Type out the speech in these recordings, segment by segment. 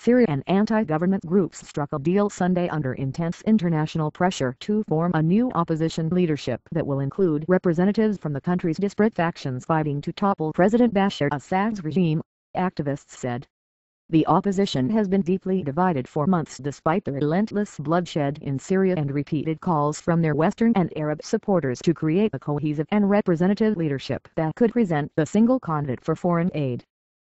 Syrian anti-government groups struck a deal Sunday under intense international pressure to form a new opposition leadership that will include representatives from the country's disparate factions fighting to topple President Bashar Assad's regime, activists said. The opposition has been deeply divided for months despite the relentless bloodshed in Syria and repeated calls from their Western and Arab supporters to create a cohesive and representative leadership that could present the single candidate for foreign aid.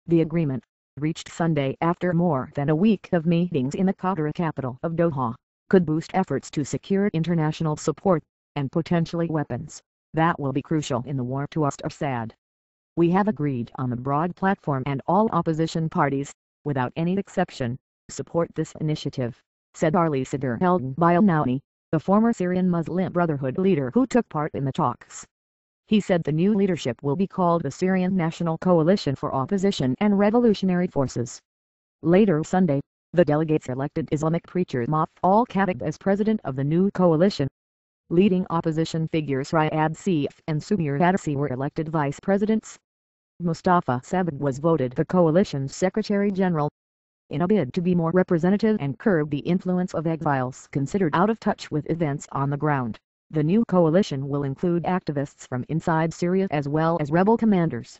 The agreement, reached Sunday after more than a week of meetings in the Qatar capital of Doha, could boost efforts to secure international support, and potentially weapons, that will be crucial in the war to oust Assad. We have agreed on the broad platform and all opposition parties, without any exception, support this initiative, said Ali Sadr al-Baynawi, the former Syrian Muslim Brotherhood leader who took part in the talks. He said the new leadership will be called the Syrian National Coalition for Opposition and Revolutionary Forces. Later Sunday, the delegates elected Islamic preacher Mufti al-Khatib as president of the new coalition. Leading opposition figures Riyad Seif and Sumair Qadisi were elected vice presidents. Mustafa Sabah was voted the coalition's secretary-general. In a bid to be more representative and curb the influence of exiles considered out of touch with events on the ground, the new coalition will include activists from inside Syria as well as rebel commanders.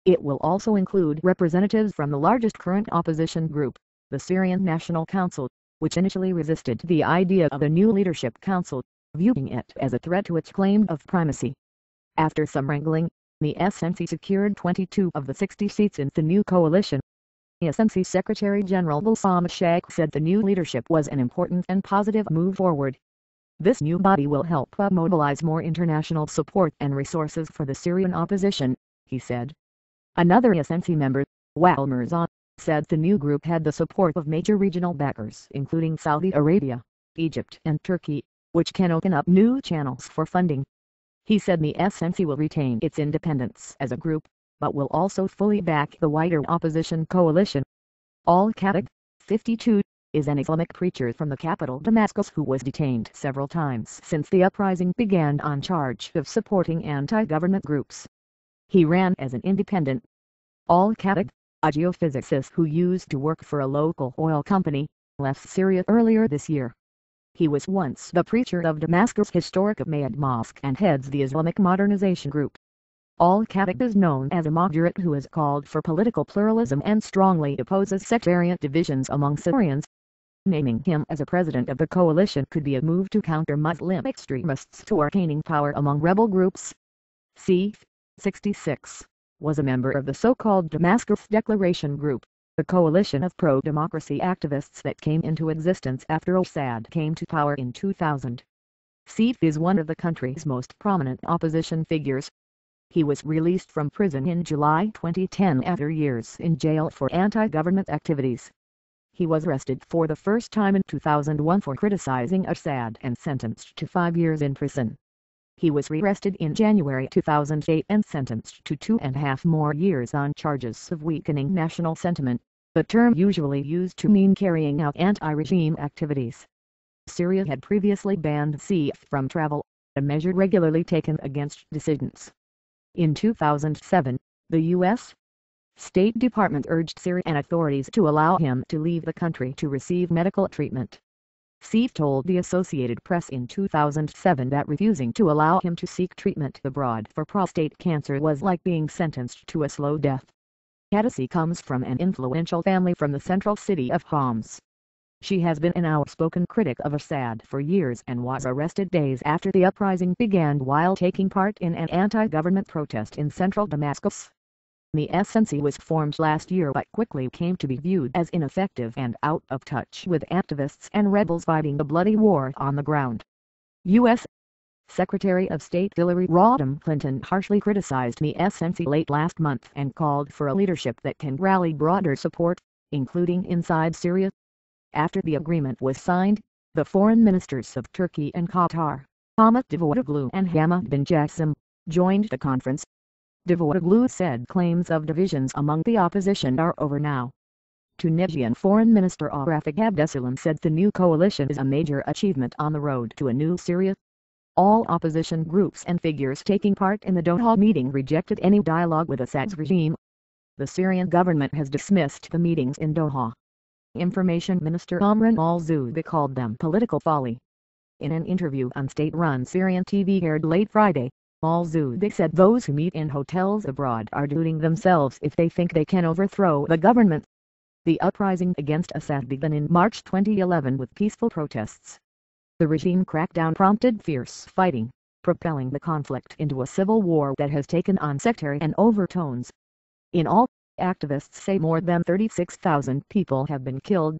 It will also include representatives from the largest current opposition group, the Syrian National Council, which initially resisted the idea of a new leadership council, viewing it as a threat to its claim of primacy. After some wrangling, the SNC secured 22 of the 60 seats in the new coalition. The SNC Secretary-General Bassam Sheikh said the new leadership was an important and positive move forward. This new body will help mobilize more international support and resources for the Syrian opposition, he said. Another SNC member, Wael Mirzan, said the new group had the support of major regional backers including Saudi Arabia, Egypt and Turkey, which can open up new channels for funding. He said the SNC will retain its independence as a group, but will also fully back the wider opposition coalition. Al-Khatib, 52, is an Islamic preacher from the capital Damascus who was detained several times since the uprising began on charge of supporting anti-government groups. He ran as an independent. Al-Khatib, a geophysicist who used to work for a local oil company, left Syria earlier this year. He was once the preacher of Damascus' historic Umayyad Mosque and heads the Islamic Modernization Group. Al-Khatib is known as a moderate who has called for political pluralism and strongly opposes sectarian divisions among Syrians. Naming him as a president of the coalition could be a move to counter Muslim extremists who are gaining power among rebel groups. Seif, 66, was a member of the so-called Damascus Declaration Group, the coalition of pro-democracy activists that came into existence after Assad came to power in 2000. Seif is one of the country's most prominent opposition figures. He was released from prison in July 2010 after years in jail for anti-government activities. He was arrested for the first time in 2001 for criticizing Assad and sentenced to 5 years in prison. He was rearrested in January 2008 and sentenced to 2.5 more years on charges of weakening national sentiment, the term usually used to mean carrying out anti-regime activities. Syria had previously banned Seif from travel, a measure regularly taken against dissidents. In 2007, the U.S. State Department urged Syrian authorities to allow him to leave the country to receive medical treatment. Seif told the Associated Press in 2007 that refusing to allow him to seek treatment abroad for prostate cancer was like being sentenced to a slow death. Qadisi comes from an influential family from the central city of Homs. She has been an outspoken critic of Assad for years and was arrested days after the uprising began while taking part in an anti-government protest in central Damascus. The SNC was formed last year but quickly came to be viewed as ineffective and out of touch with activists and rebels fighting the bloody war on the ground. U.S. Secretary of State Hillary Rodham Clinton harshly criticized the SNC late last month and called for a leadership that can rally broader support, including inside Syria. After the agreement was signed, the foreign ministers of Turkey and Qatar, Ahmet Davutoglu and Hamad bin Jassim, joined the conference. Davutoglu said claims of divisions among the opposition are over now. Tunisian Foreign Minister Rafik Abdeslam said the new coalition is a major achievement on the road to a new Syria. All opposition groups and figures taking part in the Doha meeting rejected any dialogue with Assad's regime. The Syrian government has dismissed the meetings in Doha. Information Minister Amran al-Zoubi called them political folly. In an interview on state-run Syrian TV aired late Friday, al-Zoubi said those who meet in hotels abroad are deluding themselves if they think they can overthrow the government. The uprising against Assad began in March 2011 with peaceful protests. The regime crackdown prompted fierce fighting, propelling the conflict into a civil war that has taken on sectarian overtones. In all, activists say more than 36,000 people have been killed,